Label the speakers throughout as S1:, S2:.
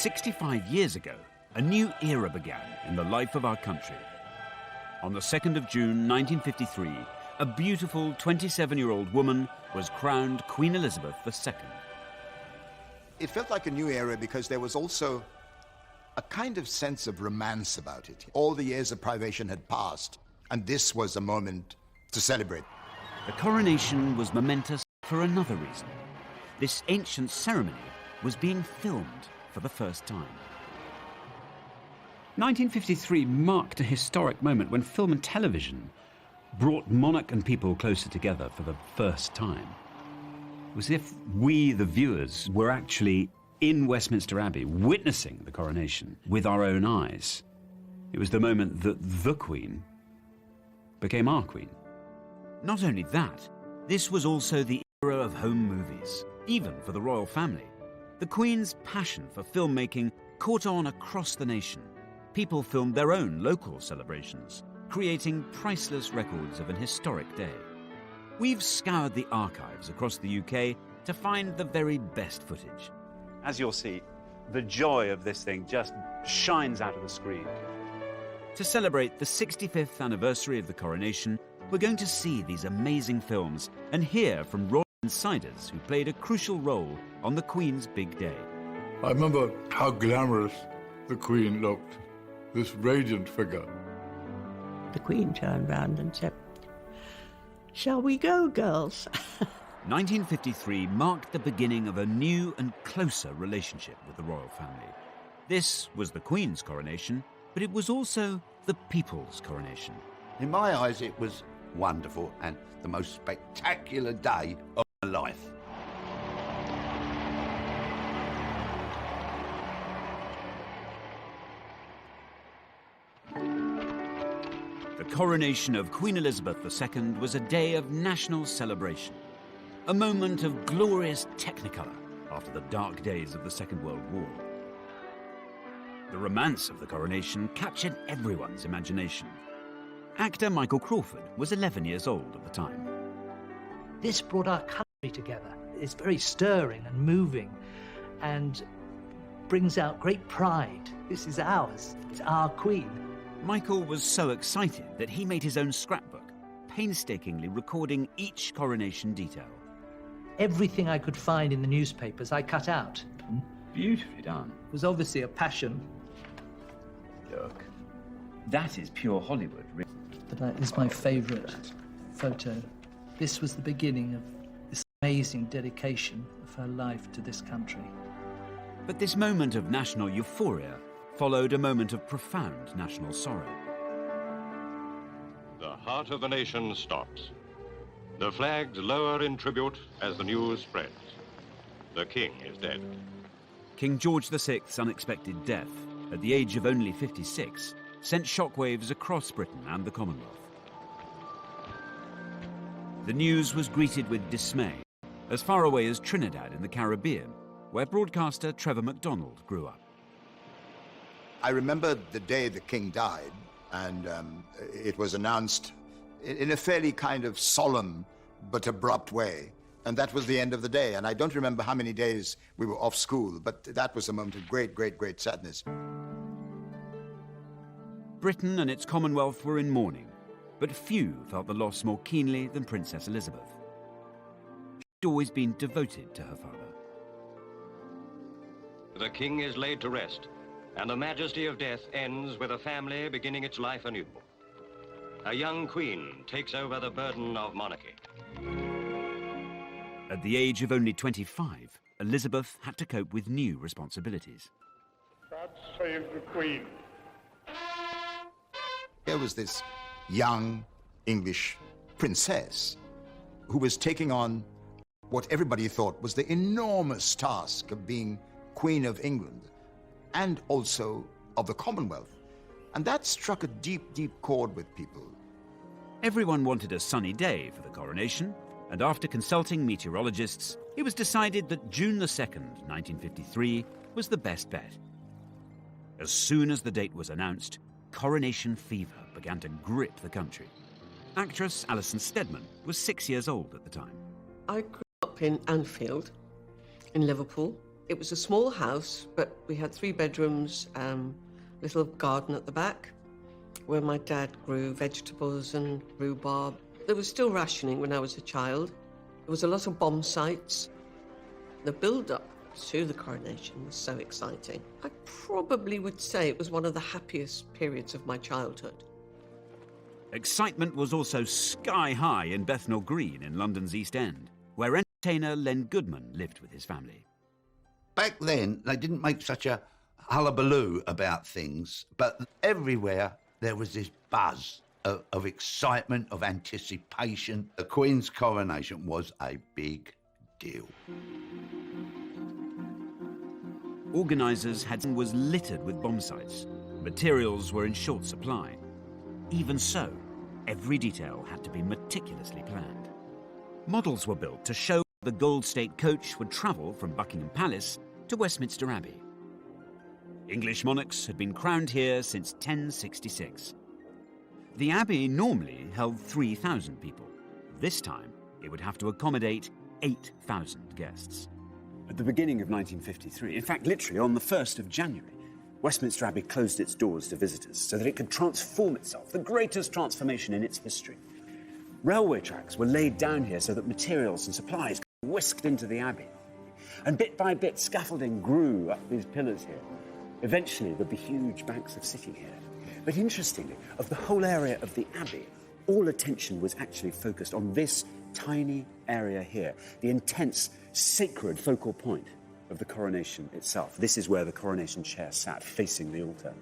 S1: 65 years ago, a new era began in the life of our country. On the 2nd of June 1953, a beautiful 27-year-old woman was crowned Queen Elizabeth II.
S2: It felt like a new era because there was also a kind of sense of romance about it. All the years of privation had passed, and this was a moment to celebrate.
S1: The coronation was momentous for another reason. This ancient ceremony was being filmed for the first time. 1953 marked a historic moment when film and television brought monarch and people closer together for the first time. It was as if we, the viewers, were actually in Westminster Abbey witnessing the coronation with our own eyes. It was the moment that the Queen became our Queen. Not only that, this was also the era of home movies, even for the royal family. The Queen's passion for filmmaking caught on across the nation. People filmed their own local celebrations, creating priceless records of an historic day. We've scoured the archives across the UK to find the very best footage. As you'll see, the joy of this thing just shines out of the screen. To celebrate the 65th anniversary of the coronation, we're going to see these amazing films and hear from royal insiders who played a crucial role on the Queen's big day.
S3: I remember how glamorous the Queen looked, this radiant figure.
S4: The Queen turned round and said, "Shall we go, girls?"
S1: 1953 marked the beginning of a new and closer relationship with the royal family. This was the Queen's coronation, but it was also the people's coronation.
S5: In my eyes, it was wonderful and the most spectacular day of my life.
S1: The coronation of Queen Elizabeth II was a day of national celebration, a moment of glorious technicolor after the dark days of the Second World War. The romance of the coronation captured everyone's imagination. Actor Michael Crawford was 11 years old at the time.
S6: This brought our country together. It's very stirring and moving and brings out great pride. This is ours. It's our Queen.
S1: Michael was so excited that he made his own scrapbook, painstakingly recording each coronation detail.
S6: Everything I could find in the newspapers, I cut out.
S1: Beautifully done.
S6: It was obviously a passion.
S1: Look, that is pure Hollywood.
S6: But that is my favourite photo. This was the beginning of this amazing dedication of her life to this country.
S1: But this moment of national euphoria followed a moment of profound national sorrow.
S7: The heart of the nation stops. The flags lower in tribute as the news spreads. The King is dead.
S1: King George VI's unexpected death, at the age of only 56, sent shockwaves across Britain and the Commonwealth. The news was greeted with dismay, as far away as Trinidad in the Caribbean, where broadcaster Trevor MacDonald grew up.
S2: I remember the day the King died, and it was announced in a fairly kind of solemn but abrupt way. And that was the end of the day. And I don't remember how many days we were off school, but that was a moment of great, great, great sadness.
S1: Britain and its Commonwealth were in mourning, but few felt the loss more keenly than Princess Elizabeth. She'd always been devoted to her father.
S7: The King is laid to rest, and the majesty of death ends with a family beginning its life anew. A young queen takes over the burden of monarchy.
S1: At the age of only 25, Elizabeth had to cope with new responsibilities.
S3: God save the Queen.
S2: Here was this young English princess who was taking on what everybody thought was the enormous task of being Queen of England and also of the Commonwealth. And that struck a deep, deep chord with people.
S1: Everyone wanted a sunny day for the coronation, and after consulting meteorologists, it was decided that June the 2nd, 1953, was the best bet. As soon as the date was announced, coronation fever began to grip the country. Actress Alison Steadman was 6 years old at the time.
S8: I grew up in Anfield, in Liverpool, It was a small house, but we had 3 bedrooms, little garden at the back, where my dad grew vegetables and rhubarb. There was still rationing when I was a child. There was a lot of bomb sites. The build-up to the coronation was so exciting. I probably would say it was one of the happiest periods of my childhood.
S1: Excitement was also sky high in Bethnal Green in London's East End, where entertainer Len Goodman lived with his family.
S5: Back then, they didn't make such a hullabaloo about things, but everywhere there was this buzz of excitement, of anticipation. The Queen's coronation was a big deal.
S1: Organisers was littered with bomb sites. Materials were in short supply. Even so, every detail had to be meticulously planned. Models were built to show the Gold State coach would travel from Buckingham Palace to Westminster Abbey. English monarchs had been crowned here since 1066. The Abbey normally held 3,000 people. This time, it would have to accommodate 8,000 guests. At the beginning of 1953, in fact, literally on the 1st of January, Westminster Abbey closed its doors to visitors so that it could transform itself, the greatest transformation in its history. Railway tracks were laid down here so that materials and supplies could be whisked into the Abbey. And bit by bit, scaffolding grew up these pillars here. Eventually, there'd be huge banks of sitting here. But interestingly, of the whole area of the Abbey, all attention was actually focused on this tiny area here, the intense, sacred focal point of the coronation itself. This is where the coronation chair sat, facing the altar.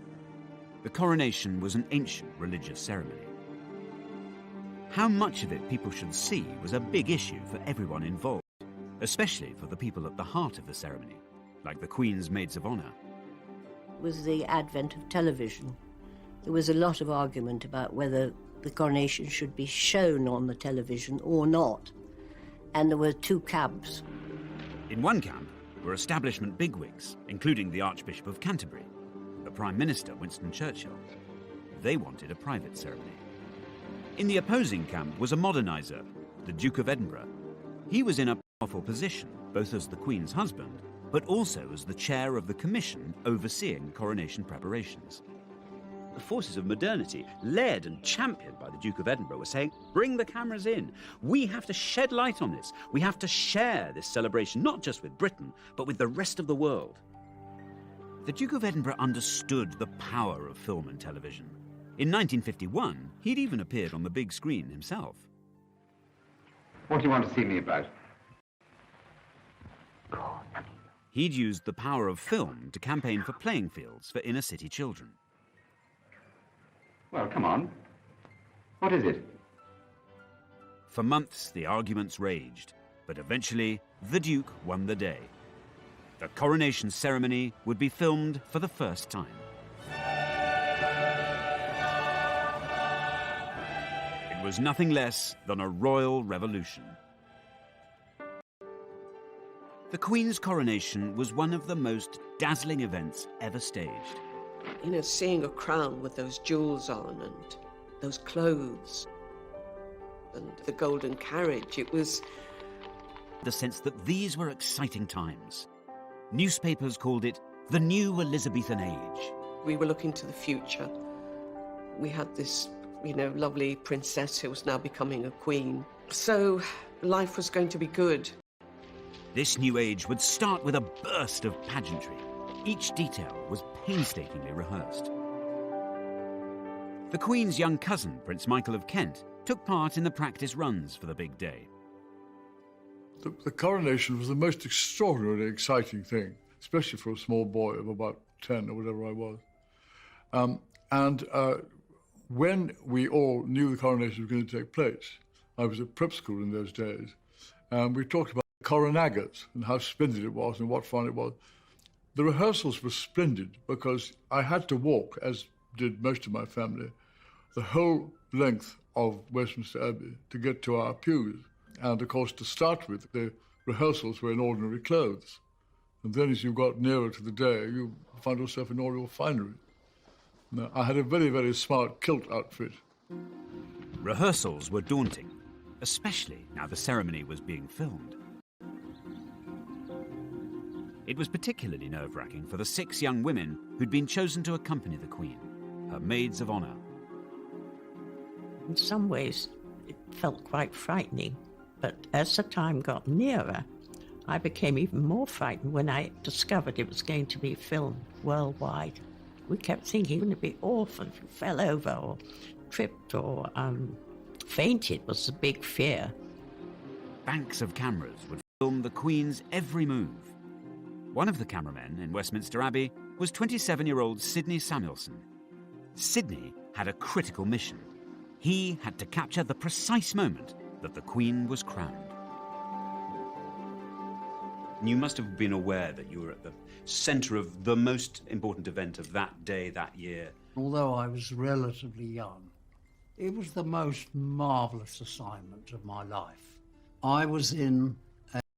S1: The coronation was an ancient religious ceremony. How much of it people should see was a big issue for everyone involved, especially for the people at the heart of the ceremony, like the Queen's maids of honour.
S4: Was the advent of television. There was a lot of argument about whether the coronation should be shown on the television or not. And there were 2 camps.
S1: In one camp were establishment bigwigs, including the Archbishop of Canterbury, the Prime Minister, Winston Churchill. They wanted a private ceremony. In the opposing camp was a moderniser, the Duke of Edinburgh. He was in a powerful position, both as the Queen's husband, but also as the chair of the commission overseeing coronation preparations. The forces of modernity, led and championed by the Duke of Edinburgh, were saying, bring the cameras in. We have to shed light on this. We have to share this celebration, not just with Britain, but with the rest of the world. The Duke of Edinburgh understood the power of film and television. In 1951, he'd even appeared on the big screen himself.
S9: What do you want to see me about?
S1: He'd used the power of film to campaign for playing fields for inner city children.
S9: Well, come on. What is it?
S1: For months, the arguments raged, but eventually, the Duke won the day. The coronation ceremony would be filmed for the first time. It was nothing less than a royal revolution. The Queen's coronation was one of the most dazzling events ever staged.
S8: You know, seeing a crown with those jewels on and those clothes and the golden carriage, it was...
S1: The sense that these were exciting times. Newspapers called it the new Elizabethan age.
S8: We were looking to the future. We had this, you know, lovely princess who was now becoming a queen. So life was going to be good.
S1: This new age would start with a burst of pageantry. Each detail was painstakingly rehearsed. The Queen's young cousin, Prince Michael of Kent, took part in the practice runs for the big day.
S3: The coronation was the most extraordinarily exciting thing, especially for a small boy of about 10 or whatever I was. When we all knew the coronation was going to take place, I was at prep school in those days, and we talked about coronagas and how splendid it was and what fun it was. The rehearsals were splendid because I had to walk, as did most of my family, the whole length of Westminster Abbey to get to our pews. And of course, to start with, the rehearsals were in ordinary clothes. And then as you got nearer to the day, you found yourself in all your finery. Now, I had a very, very smart kilt outfit.
S1: Rehearsals were daunting, especially now the ceremony was being filmed. It was particularly nerve-wracking for the 6 young women who'd been chosen to accompany the Queen, her maids of honour.
S10: In some ways, it felt quite frightening, but as the time got nearer, I became even more frightened when I discovered it was going to be filmed worldwide. We kept thinking, wouldn't it be awful if you fell over or tripped or fainted was the big fear.
S1: Banks of cameras would film the Queen's every move. One of the cameramen in Westminster Abbey was 27-year-old Sidney Samuelson. Sidney had a critical mission. He had to capture the precise moment that the Queen was crowned. You must have been aware that you were at the centre of the most important event of that day, that year.
S11: Although I was relatively young, it was the most marvellous assignment of my life. I was in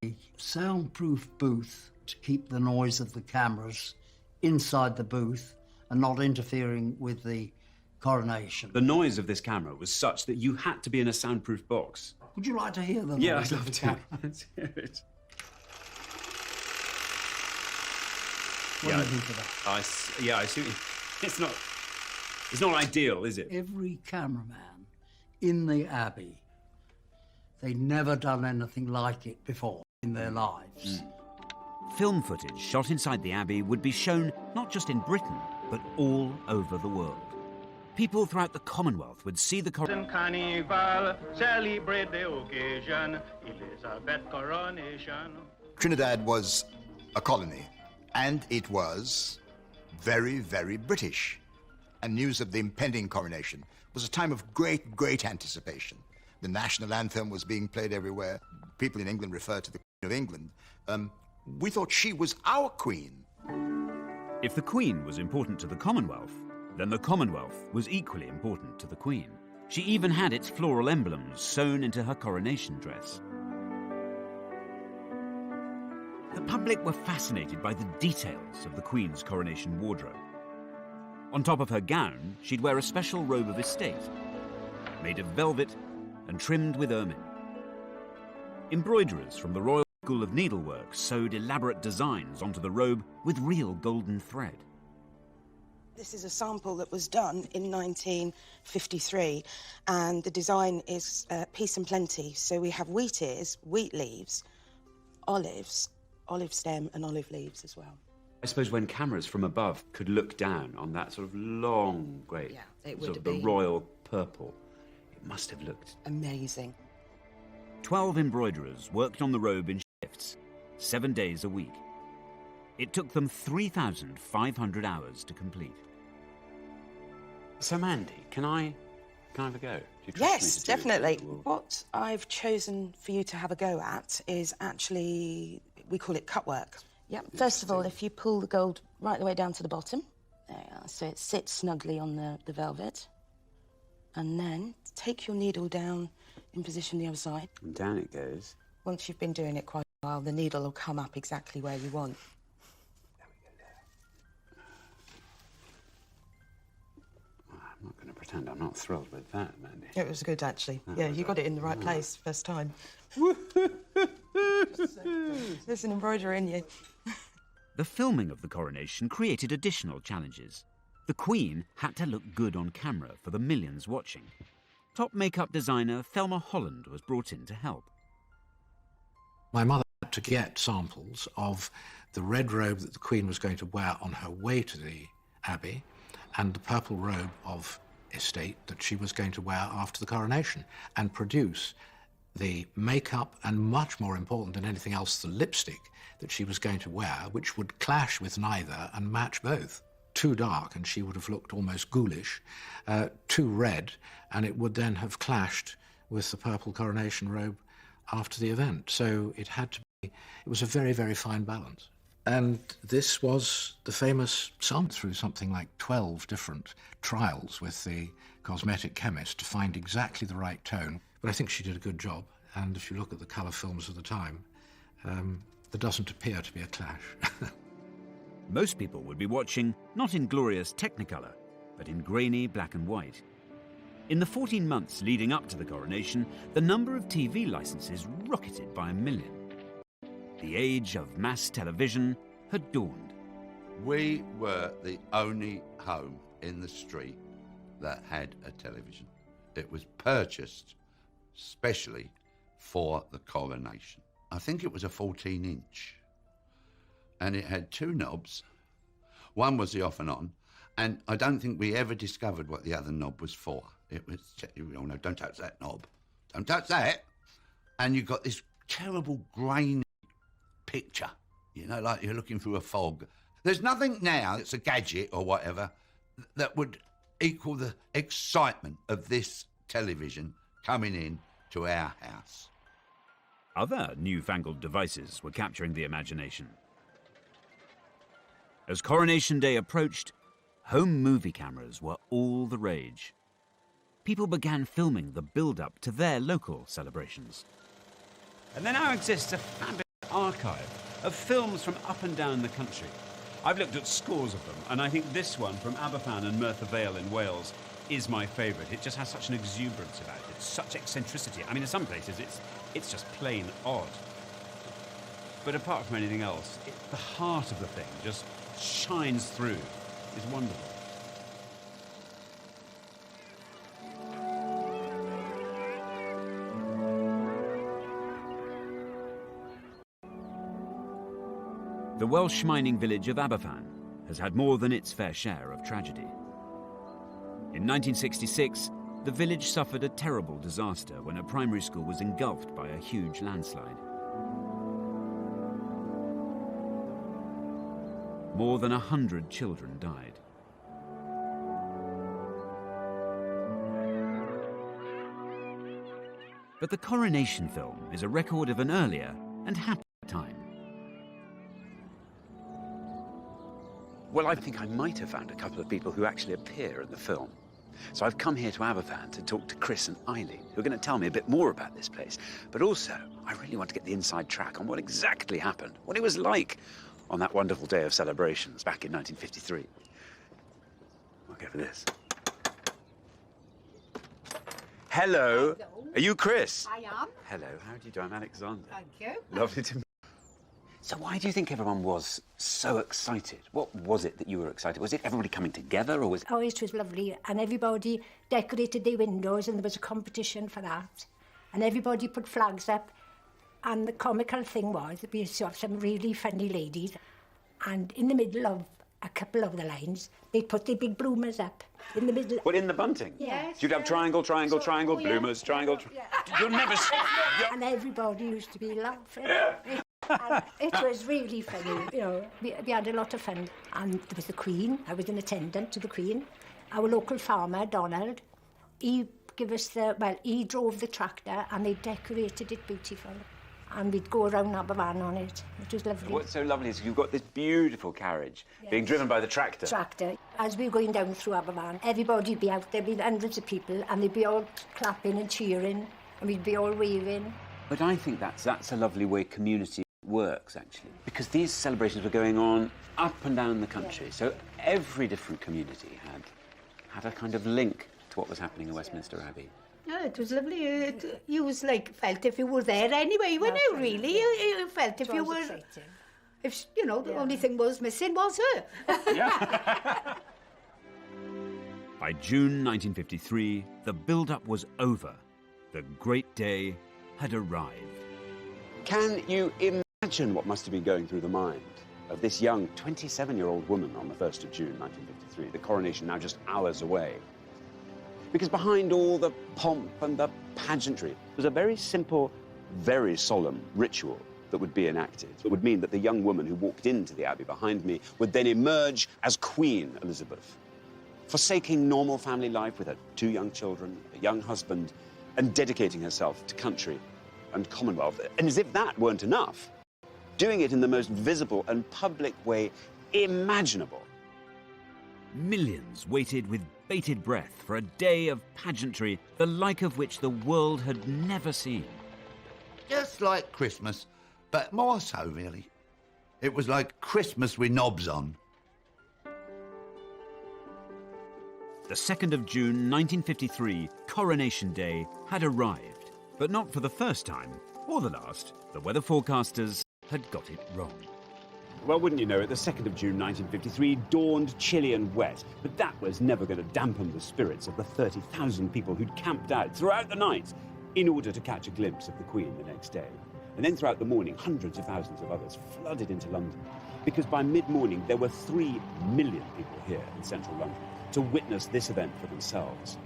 S11: a soundproof booth to keep the noise of the cameras inside the booth and not interfering with the coronation.
S1: The noise of this camera was such that you had to be in a soundproof box.
S11: Would you like to hear the noise?
S1: Yeah, I'd love to. Let's hear it.
S11: What do you think of that?
S1: I see. It's not ideal, is it?
S11: Every cameraman in the Abbey, they'd never done anything like it before in their lives.
S1: Film footage shot inside the Abbey would be shown not just in Britain, but all over the world. People throughout the Commonwealth would see the
S12: Carnival, celebrate the occasion, Elizabeth Coronation.
S2: Trinidad was a colony, and it was very, very British. And news of the impending coronation was a time of great, great anticipation. The national anthem was being played everywhere. People in England referred to the Queen of England. We thought she was our queen.
S1: If the Queen was important to the Commonwealth, then the Commonwealth was equally important to the Queen. She even had its floral emblems sewn into her coronation dress. The public were fascinated by the details of the Queen's coronation wardrobe. On top of her gown, she'd wear a special robe of estate, made of velvet and trimmed with ermine. Embroiderers from the Royal School of Needlework sewed elaborate designs onto the robe with real golden thread.
S13: This is a sample that was done in 1953, and the design is peace and plenty. So we have wheat ears, wheat leaves, olives, olive stem and olive leaves as well.
S1: I suppose when cameras from above could look down on that sort of long, great,
S13: it would
S1: sort
S13: have
S1: of
S13: been
S1: the royal purple, it must have looked
S13: amazing.
S1: 12 embroiderers worked on the robe in shifts, 7 days a week. It took them 3,500 hours to complete. So Mandy, can I have a go? Do you trust me
S13: Yes,
S1: to do
S13: definitely.
S1: it?
S13: What I've chosen for you to have a go at is actually, we call it cut work. Yep. First of all, if you pull the gold right the way down to the bottom, there you are, so it sits snugly on the velvet. And then take your needle down in position the other side.
S1: And down it goes.
S13: Once you've been doing it quite a while, the needle will come up exactly where you want.
S1: I'm not going to pretend I'm not thrilled with that, Mandy.
S13: It was good, actually. Yeah, you got it in the right place first time. There's an embroidery in you.
S1: The filming of the coronation created additional challenges. The Queen had to look good on camera for the millions watching. Top makeup designer Thelma Holland was brought in to help.
S14: My mother had to get samples of the red robe that the Queen was going to wear on her way to the Abbey and the purple robe of estate that she was going to wear after the coronation, and produce the makeup and, much more important than anything else, the lipstick that she was going to wear, which would clash with neither and match both. Too dark and she would have looked almost ghoulish, too red and it would then have clashed with the purple coronation robe after the event. So it had to be, it was a very, very fine balance. And this was the famous sum through something like 12 different trials with the cosmetic chemist to find exactly the right tone. But I think she did a good job. And if you look at the colour films of the time, there doesn't appear to be a clash.
S1: Most people would be watching not in glorious Technicolor, but in grainy black and white. In the 14 months leading up to the coronation, the number of TV licenses rocketed by 1 million. The age of mass television had dawned.
S5: We were the only home in the street that had a television. It was purchased specially for the Coronation. I think it was a 14-inch. And it had two knobs. One was the off and on, and I don't think we ever discovered what the other knob was for. It was, oh no, don't touch that knob. Don't touch that. And you got this terrible grainy picture, you know, like you're looking through a fog. There's nothing now that's a gadget or whatever that would equal the excitement of this television coming in to our house.
S1: Other newfangled devices were capturing the imagination. As Coronation Day approached, home movie cameras were all the rage. People began filming the build-up to their local celebrations. And there now exists a fabulous archive of films from up and down the country. I've looked at scores of them, and I think this one from Aberfan and Merthyr Vale in Wales is my favourite. It just has such an exuberance about it, such eccentricity. I mean, in some places it's just plain odd. But apart from anything else, the heart of the thing just shines through. It's wonderful. The Welsh mining village of Aberfan has had more than its fair share of tragedy. In 1966, the village suffered a terrible disaster when a primary school was engulfed by a huge landslide. More than 100 children died. But the Coronation film is a record of an earlier and happier time.
S15: Well, I think I might have found a couple of people who actually appear in the film. So I've come here to Aberfan to talk to Chris and Eileen, who are going to tell me a bit more about this place. But also, I really want to get the inside track on what exactly happened, what it was like on that wonderful day of celebrations back in 1953. I'll go for this. Hello. Are you Chris?
S16: I am.
S15: Hello, how do you do? I'm Alexander.
S16: Thank you.
S15: Lovely to meet you. So why do you think everyone was so excited? What was it that you were excited? Was it everybody coming together, or was it...
S16: Oh, it was lovely, and everybody decorated their windows, and there was a competition for that. And everybody put flags up, and the comical thing was that we saw some really funny ladies, and in the middle of a couple of the lines, they'd put their big bloomers up. In the middle...
S15: What, in the bunting?
S16: Yes.
S15: You'd have triangle, triangle, triangle, bloomers, triangle... You'll never...
S16: And everybody used to be laughing. And it was really funny, you know. We had a lot of fun. And there was the Queen. I was an attendant to the Queen. Our local farmer, Donald, he gave us the... Well, he drove the tractor and they decorated it beautiful. And we'd go around Aberfan on it. It was lovely.
S15: What's so lovely is you've got this beautiful carriage being driven by the tractor.
S16: Tractor. As we were going down through Aberfan, everybody'd be out there, there'd be hundreds of people, and they'd be all clapping and cheering, and we'd be all waving.
S15: But I think that's a lovely way community works, actually, because these celebrations were going on up and down the country, so every different community had a kind of link to what was happening in Westminster Abbey.
S17: Yeah, it was lovely. You was like felt if you were there anyway, weren't you? Really, you felt if you were. Exciting. If you know, the only thing was missing was her.
S15: Yeah.
S1: By June 1953, the build-up was over. The great day had arrived.
S15: Can you imagine what must have been going through the mind of this young 27-year-old woman on the 1st of June 1953, the coronation now just hours away? Because behind all the pomp and the pageantry was a very simple, very solemn ritual that would be enacted. It would mean that the young woman who walked into the Abbey behind me would then emerge as Queen Elizabeth, forsaking normal family life with her 2 young children, a young husband, and dedicating herself to country and Commonwealth. And as if that weren't enough, doing it in the most visible and public way imaginable.
S1: Millions waited with bated breath for a day of pageantry, the like of which the world had never seen.
S5: Just like Christmas, but more so, really. It was like Christmas with knobs on.
S1: The 2nd of June 1953, Coronation Day, had arrived. But not for the first time, or the last. The weather forecasters had got it wrong.
S15: Well, wouldn't you know it, the 2nd of June 1953 dawned chilly and wet, but that was never going to dampen the spirits of the 30,000 people who'd camped out throughout the night in order to catch a glimpse of the Queen the next day. And then throughout the morning, hundreds of thousands of others flooded into London, because by mid-morning there were 3 million people here in central London to witness this event for themselves.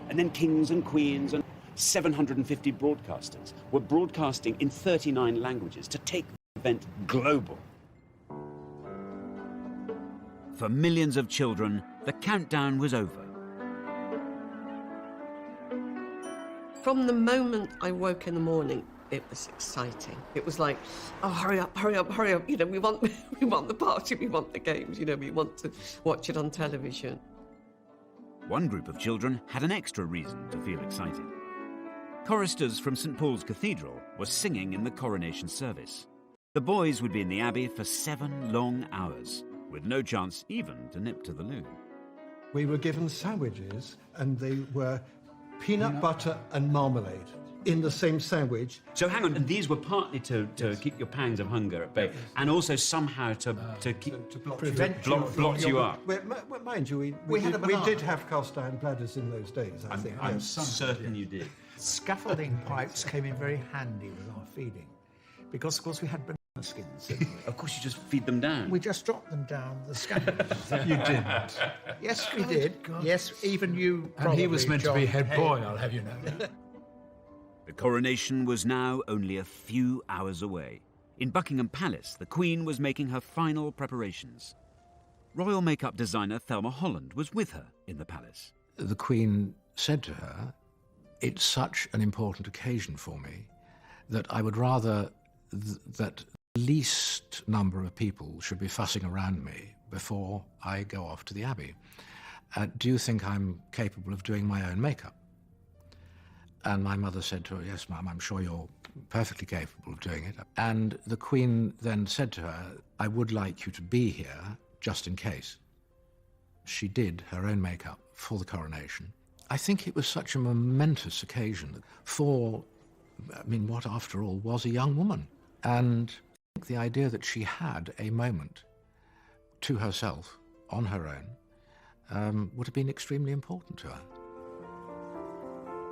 S15: And then kings and queens and 750 broadcasters were broadcasting in 39 languages to take the event global.
S1: For millions of children, the countdown was over.
S8: From the moment I woke in the morning, it was exciting. It was like, oh, hurry up, hurry up, hurry up. You know, we want the party, we want the games, you know, we want to watch it on television.
S1: One group of children had an extra reason to feel excited. Choristers from St. Paul's Cathedral were singing in the coronation service. The boys would be in the Abbey for 7 long hours, with no chance even to nip to the loo.
S18: We were given sandwiches, and they were peanut butter and marmalade in the same sandwich.
S1: So hang on, and these were partly to keep your pangs of hunger at bay, and also somehow to blot you up.
S18: Well, mind you, we did have cast iron bladders in those days, I think.
S1: I'm certain you did.
S6: Scaffolding pipes came in very handy with our feeding, because of course we had banana skins.
S1: Of course, you just feed them down.
S6: We just dropped them down the scaffolds.
S18: You didn't.
S6: Yes, we did. Yes, even you.
S14: And he was meant to be
S6: John
S14: head boy, I'll have you know.
S1: The coronation was now only a few hours away. In Buckingham Palace, the Queen was making her final preparations. Royal makeup designer Thelma Holland was with her in the palace.
S14: The Queen said to her, "It's such an important occasion for me that I would rather that the least number of people should be fussing around me before I go off to the Abbey. Do you think I'm capable of doing my own makeup?" And my mother said to her, "Yes, Mum, I'm sure you're perfectly capable of doing it." And the Queen then said to her, "I would like you to be here just in case." She did her own makeup for the coronation. I think it was such a momentous occasion for, what after all was a young woman. And the idea that she had a moment to herself on her own would have been extremely important to her.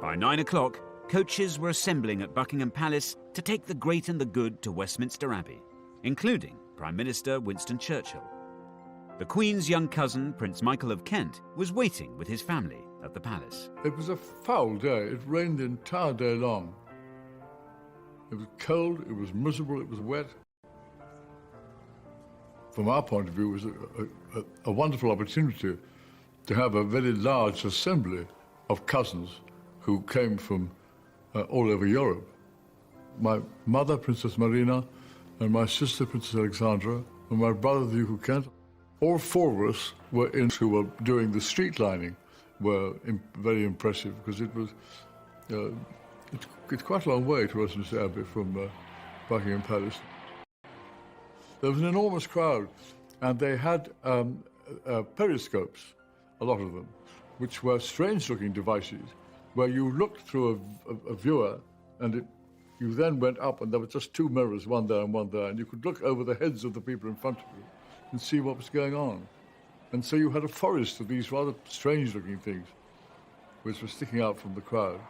S1: By 9 o'clock, coaches were assembling at Buckingham Palace to take the great and the good to Westminster Abbey, including Prime Minister Winston Churchill. The Queen's young cousin, Prince Michael of Kent, was waiting with his family at the palace.
S3: It was a foul day. It rained the entire day long. It was cold, it was miserable, it was wet. From our point of view, it was a wonderful opportunity to have a very large assembly of cousins who came from all over Europe. My mother, Princess Marina, and my sister, Princess Alexandra, and my brother, the Duke of Kent. All 4 of us who were doing the street lining were very impressive, because it was it's quite a long way to Westminster Abbey from Buckingham Palace. There was an enormous crowd, and they had periscopes, a lot of them, which were strange-looking devices, where you looked through a viewer, and you then went up, and there were just 2 mirrors, one there and one there, and you could look over the heads of the people in front of you and see what was going on. And so you had a forest of these rather strange-looking things, which were sticking out from the crowd.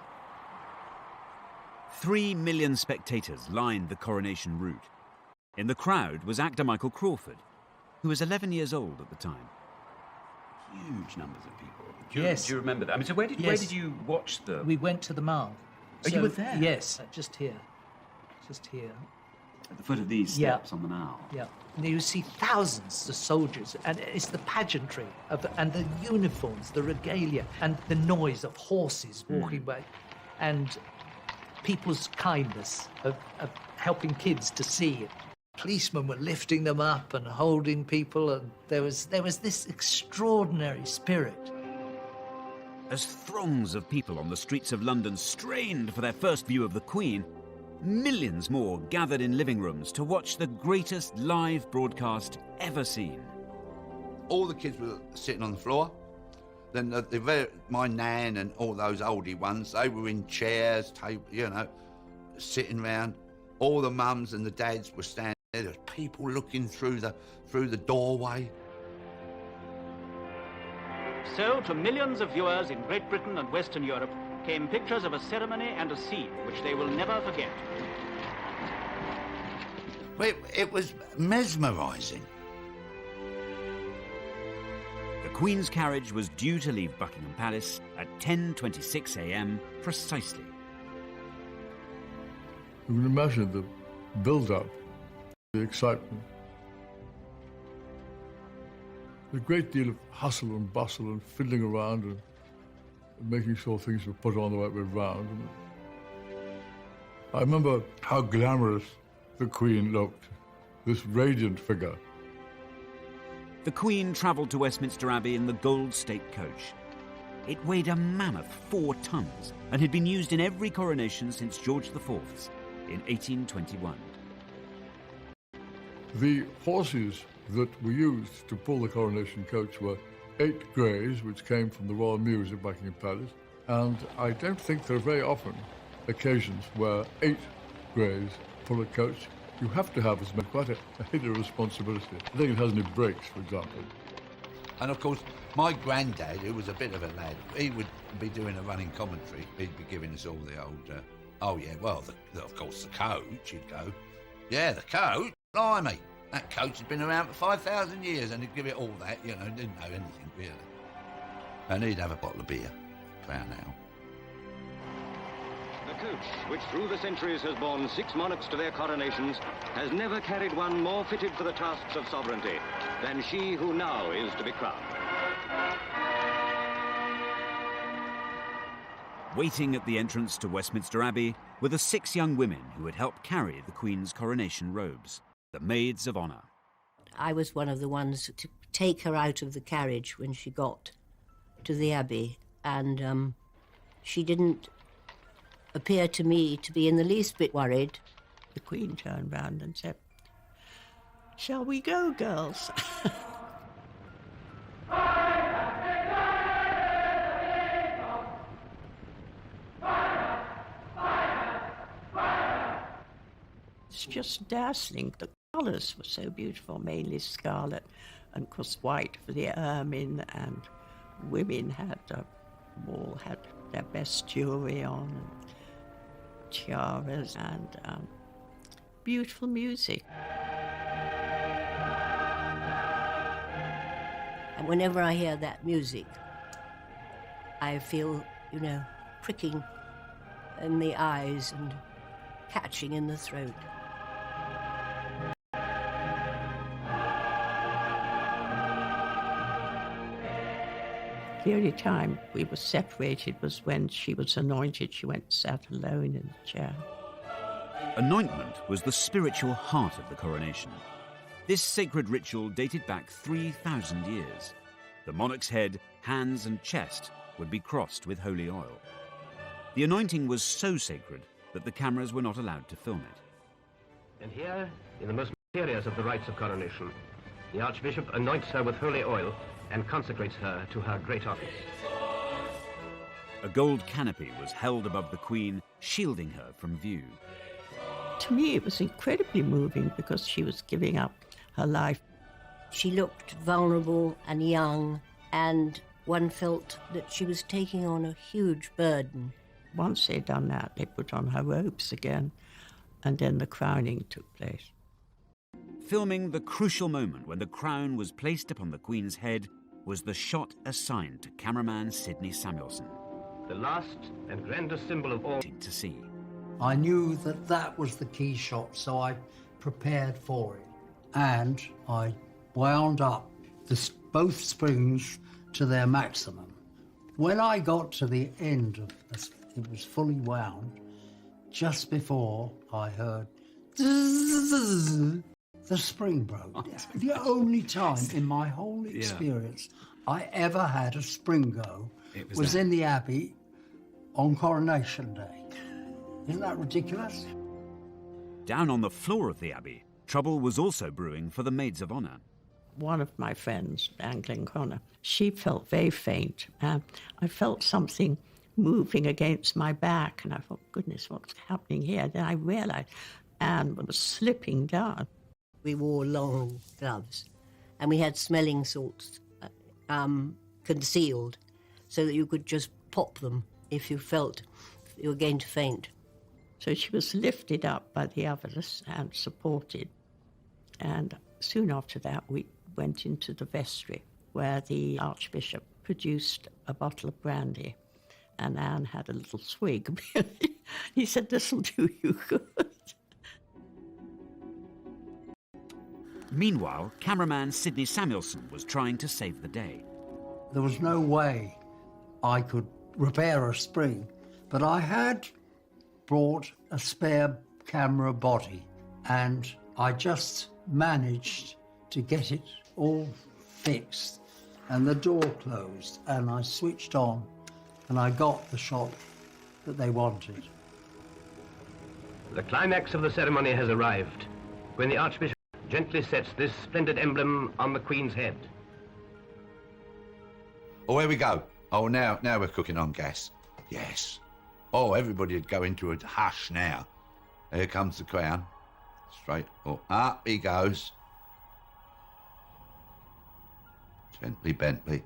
S1: 3 million spectators lined the coronation route. In the crowd was actor Michael Crawford, who was 11 years old at the time. Huge numbers of people. Do you remember that? So where did you watch the...
S6: We went to the Mall.
S1: Oh, you were there?
S6: Yes, just here. Just here.
S1: At the foot of these steps on the Mall?
S6: Yeah. And you see thousands of soldiers, and it's the pageantry and the uniforms, the regalia, and the noise of horses walking by, and people's kindness of helping kids to see. Policemen were lifting them up and holding people, and there was this extraordinary spirit.
S1: As throngs of people on the streets of London strained for their first view of the Queen, millions more gathered in living rooms to watch the greatest live broadcast ever seen.
S5: All the kids were sitting on the floor. Then my nan and all those oldie ones, they were in chairs, sitting round. All the mums and the dads were standing there, people looking through the doorway.
S19: So, to millions of viewers in Great Britain and Western Europe came pictures of a ceremony and a scene which they will never forget.
S5: It was mesmerising.
S1: The Queen's carriage was due to leave Buckingham Palace at 10:26 a.m. precisely.
S3: You can imagine the build-up, the excitement. A great deal of hustle and bustle and fiddling around and making sure things were put on the right way round. I remember how glamorous the Queen looked, this radiant figure.
S1: The Queen travelled to Westminster Abbey in the Gold State coach. It weighed a mammoth 4 tons and had been used in every coronation since George IV's in 1821.
S3: The horses that were used to pull the coronation coach were 8 greys, which came from the Royal Mews at Buckingham Palace, and I don't think there are very often occasions where 8 greys pull a coach. You have to have as much, quite a hidden responsibility. I think it has any brakes, for example.
S5: And of course, my granddad, who was a bit of a lad, he would be doing a running commentary. He'd be giving us all the old, oh yeah, well, of course, the coach, he'd go. Yeah, the coach, blimey. That coach had been around for 5,000 years, and he'd give it all that, you know, didn't know anything, really. And he'd have a bottle of beer, Crown Ale.
S7: The coach, which through the centuries has borne 6 monarchs to their coronations, has never carried one more fitted for the tasks of sovereignty than she who now is to be crowned.
S1: Waiting at the entrance to Westminster Abbey were the 6 young women who had helped carry the Queen's coronation robes, the Maids of Honour.
S4: I was one of the ones to take her out of the carriage when she got to the Abbey, and she didn't appear to me to be in the least bit worried.
S10: The Queen turned round and said, "Shall we go, girls?" It's just dazzling. The colours were so beautiful, mainly scarlet, and of course white for the ermine, and women had all had their best jewellery on, and tiaras, and beautiful music.
S4: And whenever I hear that music, I feel, you know, pricking in the eyes and catching in the throat.
S10: The only time we were separated was when she was anointed. She went and sat alone in the chair.
S1: Anointment was the spiritual heart of the coronation. This sacred ritual dated back 3,000 years. The monarch's head, hands and chest would be crossed with holy oil. The anointing was so sacred that the cameras were not allowed to film it.
S20: And here, in the most mysterious of the rites of coronation, the Archbishop anoints her with holy oil and consecrates her to her great office.
S1: A gold canopy was held above the Queen, shielding her from view.
S10: To me, it was incredibly moving because she was giving up her life.
S4: She looked vulnerable and young, and one felt that she was taking on a huge burden.
S10: Once they'd done that, they put on her robes again, and then the crowning took place.
S1: Filming the crucial moment when the crown was placed upon the Queen's head was the shot assigned to cameraman Sidney Samuelson.
S20: The last and grandest symbol of all
S1: to see.
S11: I knew that that was the key shot, so I prepared for it. And I wound up both springs to their maximum. When I got to the end of this, it was fully wound, just before I heard the spring broke. The only time in my whole experience I ever had a spring go was in the Abbey on Coronation Day. Isn't that ridiculous?
S1: Down on the floor of the Abbey, trouble was also brewing for the Maids of Honour.
S10: One of my friends, Anne Glenconnor, she felt very faint. I felt something moving against my back, and I thought, goodness, what's happening here? Then I realised Anne was slipping down.
S4: We wore long gloves, and we had smelling salts concealed so that you could just pop them if you felt you were going to faint.
S10: So she was lifted up by the others and supported. And soon after that, we went into the vestry, where the Archbishop produced a bottle of brandy, and Anne had a little swig. He said, "This'll do you good."
S1: Meanwhile, cameraman Sidney Samuelson was trying to save the day.
S11: There was no way I could repair a spring, but I had brought a spare camera body, and I just managed to get it all fixed, and the door closed, and I switched on, and I got the shot that they wanted.
S20: The climax of the ceremony has arrived, when the Archbishop gently sets this splendid emblem on the Queen's head.
S5: Oh, here we go. Oh, now we're cooking on gas. Yes. Oh, everybody would go into a hush now. Here comes the crown. Straight. Oh, up he goes. Gently, Bentley.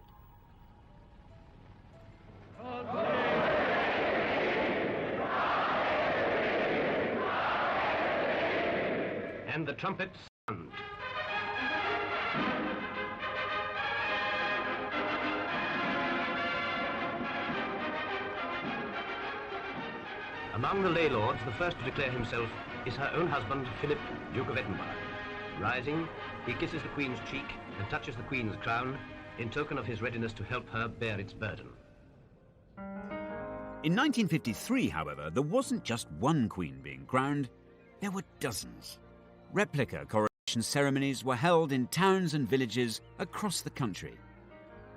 S20: And the trumpets sound. Among the lay lords, the first to declare himself is her own husband, Philip, Duke of Edinburgh. Rising, he kisses the Queen's cheek and touches the Queen's crown in token of his readiness to help her bear its burden.
S1: In 1953, however, there wasn't just one Queen being crowned, there were dozens. Replica coronation ceremonies were held in towns and villages across the country.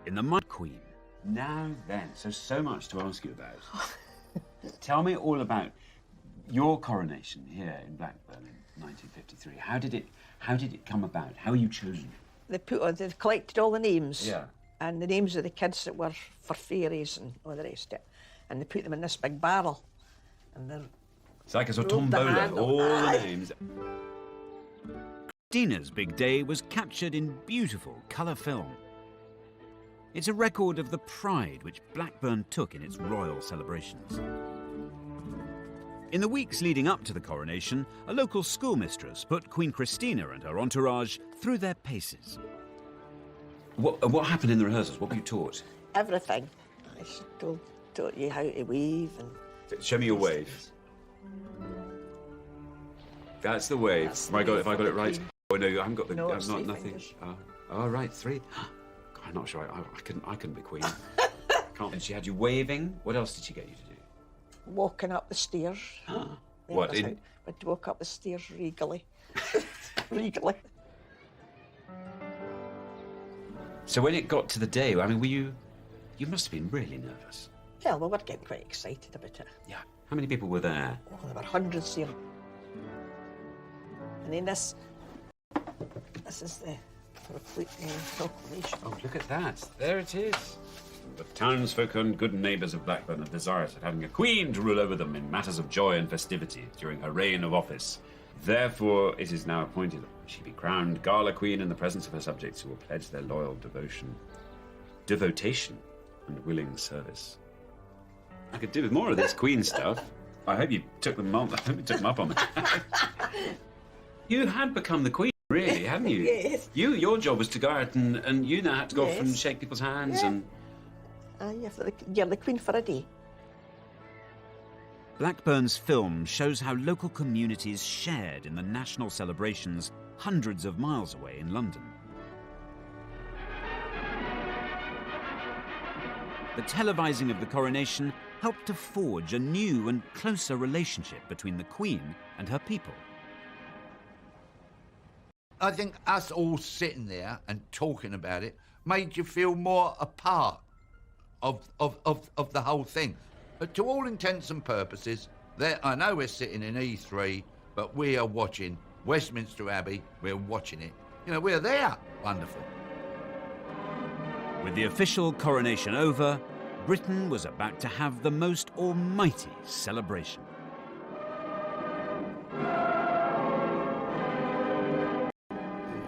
S1: In the Mud Queen. Now then, so much to ask you about. Tell me all about your coronation here in Blackburn in 1953. How did it come about? How were you chosen?
S21: They collected all the names.
S1: Yeah.
S21: And the names of the kids that were for fairies and all the rest of it. And they put them in this big barrel. And then
S1: it's like a sort of tombola, all the names. Christina's big day was captured in beautiful colour film. It's a record of the pride which Blackburn took in its royal celebrations. In the weeks leading up to the coronation, a local schoolmistress put Queen Christina and her entourage through their paces. What happened in the rehearsals? What were you taught?
S21: Everything. I taught you how to wave and...
S1: Show me your wave. That's the wave. Have I got it right? Oh no, I haven't got the.
S21: No,
S1: I've not nothing. Oh right, 3. God, I'm not sure. I couldn't be queen. Can't. And she had you waving. What else did she get you to do?
S21: Walking up the stairs.
S1: What?
S21: I'd walk up the stairs regally. Regally.
S1: So when it got to the day, I mean, you must have been really nervous.
S21: Well, we were getting quite excited about it.
S1: Yeah. How many people were there?
S21: Oh, there were hundreds here. And then this is the proclamation.
S1: Oh, look at that. There it is. The townsfolk and good neighbours of Blackburn are desirous of having a queen to rule over them in matters of joy and festivity during her reign of office. Therefore, it is now appointed that she be crowned Gala Queen in the presence of her subjects who will pledge their loyal devotation and willing service. I could do with more of this queen stuff. I hope you took them up on it. You had become the queen, really, hadn't you?
S21: Yes.
S1: Your job was to go out and you now had to go off and
S21: Yes.
S1: shake people's hands
S21: Yeah.
S1: and...
S21: You're the queen for a day.
S1: Blackburn's film shows how local communities shared in the national celebrations hundreds of miles away in London. The televising of the coronation helped to forge a new and closer relationship between the Queen and her people.
S5: I think us all sitting there and talking about it made you feel more a part of the whole thing. But to all intents and purposes, I know we're sitting in E3, but we are watching Westminster Abbey. We're watching it. You know, we're there. Wonderful.
S1: With the official coronation over, Britain was about to have the most almighty celebration.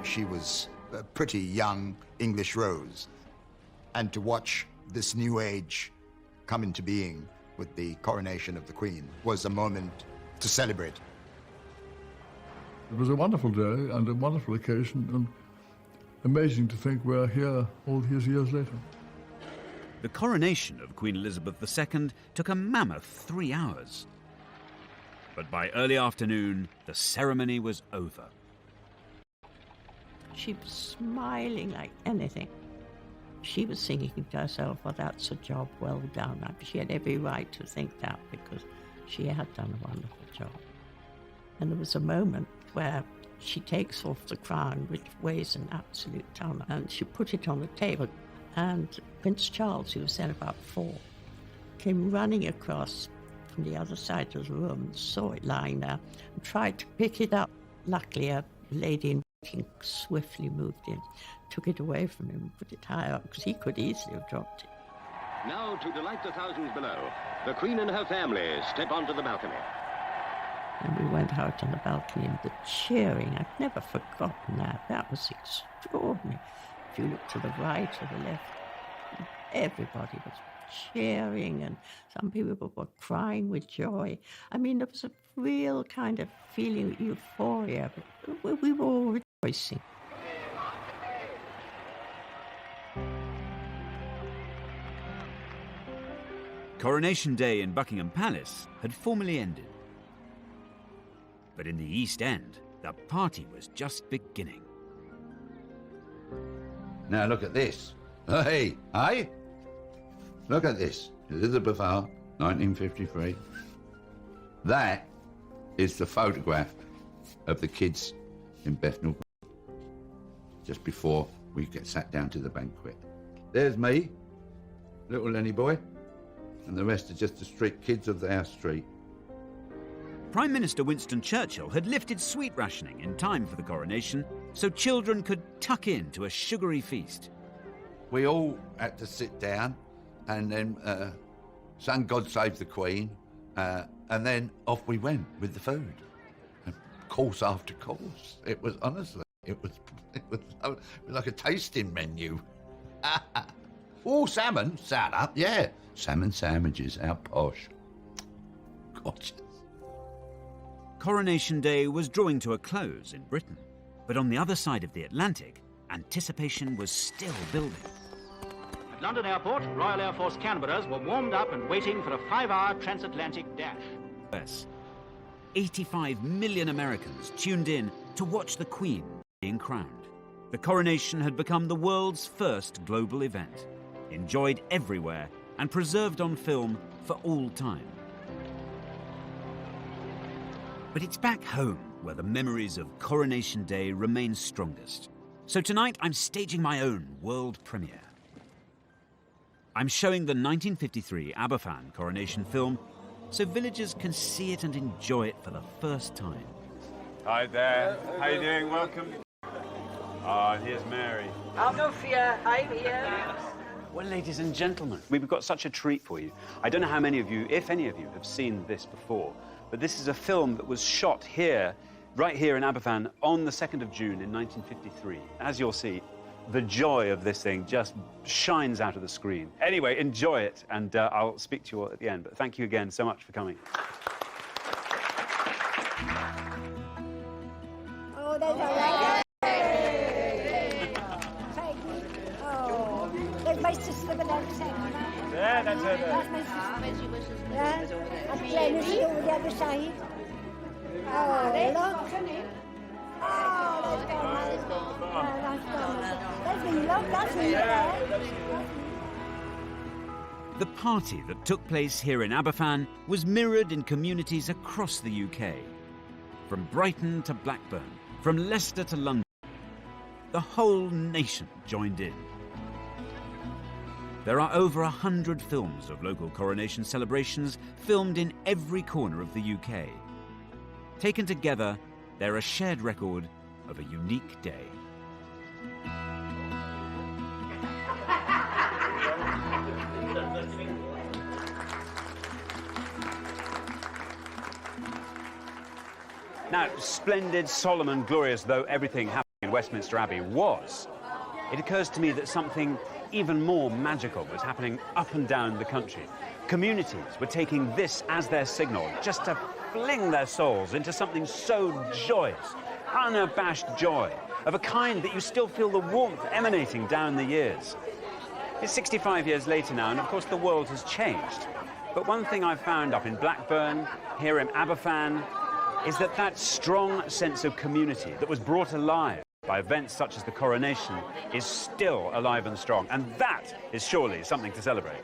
S2: she was a pretty young English rose. And to watch this new age come into being with the coronation of the Queen was a moment to celebrate.
S3: It was a wonderful day and a wonderful occasion, and amazing to think we're here all these years later.
S1: The coronation of Queen Elizabeth II took a mammoth 3 hours. But by early afternoon, the ceremony was over.
S10: She was smiling like anything. She was thinking to herself, well, that's a job well done. She had every right to think that because she had done a wonderful job. And there was a moment where she takes off the crown, which weighs an absolute ton, and she put it on the table. And Prince Charles, who was then about 4, came running across from the other side of the room, saw it lying there, and tried to pick it up. Luckily, a lady in waiting swiftly moved in, took it away from him, and put it higher up, because he could easily have dropped it.
S7: Now, to delight the thousands below, the Queen and her family step onto the balcony.
S10: And we went out on the balcony, and the cheering, I've never forgotten that. That was extraordinary. If you look to the right or the left, everybody was cheering, and some people were crying with joy. I mean, there was a real kind of feeling of euphoria. We were all rejoicing.
S1: Coronation Day in Buckingham Palace had formally ended. But in the East End, the party was just beginning.
S5: Now look at this. Hey, hey? Look at this. Elizabeth R, 1953. That is the photograph of the kids in Bethnal Green, just before we get sat down to the banquet. There's me, little Lenny boy, and the rest are just the street kids of our street.
S1: Prime Minister Winston Churchill had lifted sweet rationing in time for the coronation, so children could tuck in to a sugary feast.
S5: We all had to sit down and then sang God Save the Queen, and then off we went with the food. And course after course. It was, honestly, it was like a tasting menu. Oh, salmon, sat up, yeah. Salmon sandwiches, how posh. Gorgeous.
S1: Coronation Day was drawing to a close in Britain, but on the other side of the Atlantic, anticipation was still building.
S19: At London Airport, Royal Air Force Canberras were warmed up and waiting for a 5-hour transatlantic dash.
S1: Yes. 85 million Americans tuned in to watch the Queen being crowned. The coronation had become the world's first global event, enjoyed everywhere and preserved on film for all time. But it's back home where the memories of Coronation Day remain strongest. So tonight I'm staging my own world premiere. I'm showing the 1953 Aberfan coronation film so villagers can see it and enjoy it for the first time.
S9: Hi there. How you doing? Welcome. Ah, and here's Mary.
S21: I'll no fear, I'm here.
S9: Well, ladies and gentlemen, we've got such a treat for you. I don't know how many of you, if any of you, have seen this before, but this is a film that was shot here, right here in Aberfan, on the 2nd of June in 1953. As you'll see, the joy of this thing just shines out of the screen. Anyway, enjoy it, and I'll speak to you all at the end. But thank you again so much for coming.
S16: Oh, there's a Oh, there's my sister with that second.
S9: There, that's her there.
S16: That's my sister. Yeah, and Glenys over the other side. Oh, look. Oh, that's gone. That's me, look.
S1: The party that took place here in Aberfan was mirrored in communities across the UK. From Brighton to Blackburn, from Leicester to London, the whole nation joined in. There are over 100 films of local coronation celebrations filmed in every corner of the UK. Taken together, they're a shared record of a unique day.
S9: Now, splendid, solemn and glorious though everything happening in in Westminster Abbey was, it occurs to me that something even more magical was happening up and down the country. Communities were taking this as their signal, just to fling their souls into something so joyous, unabashed joy, of a kind that you still feel the warmth emanating down the years. It's 65 years later now, and of course the world has changed. But one thing I've found up in Blackburn, here in Aberfan, is that that strong sense of community that was brought alive by events such as the Coronation is still alive and strong, and that is surely something to celebrate.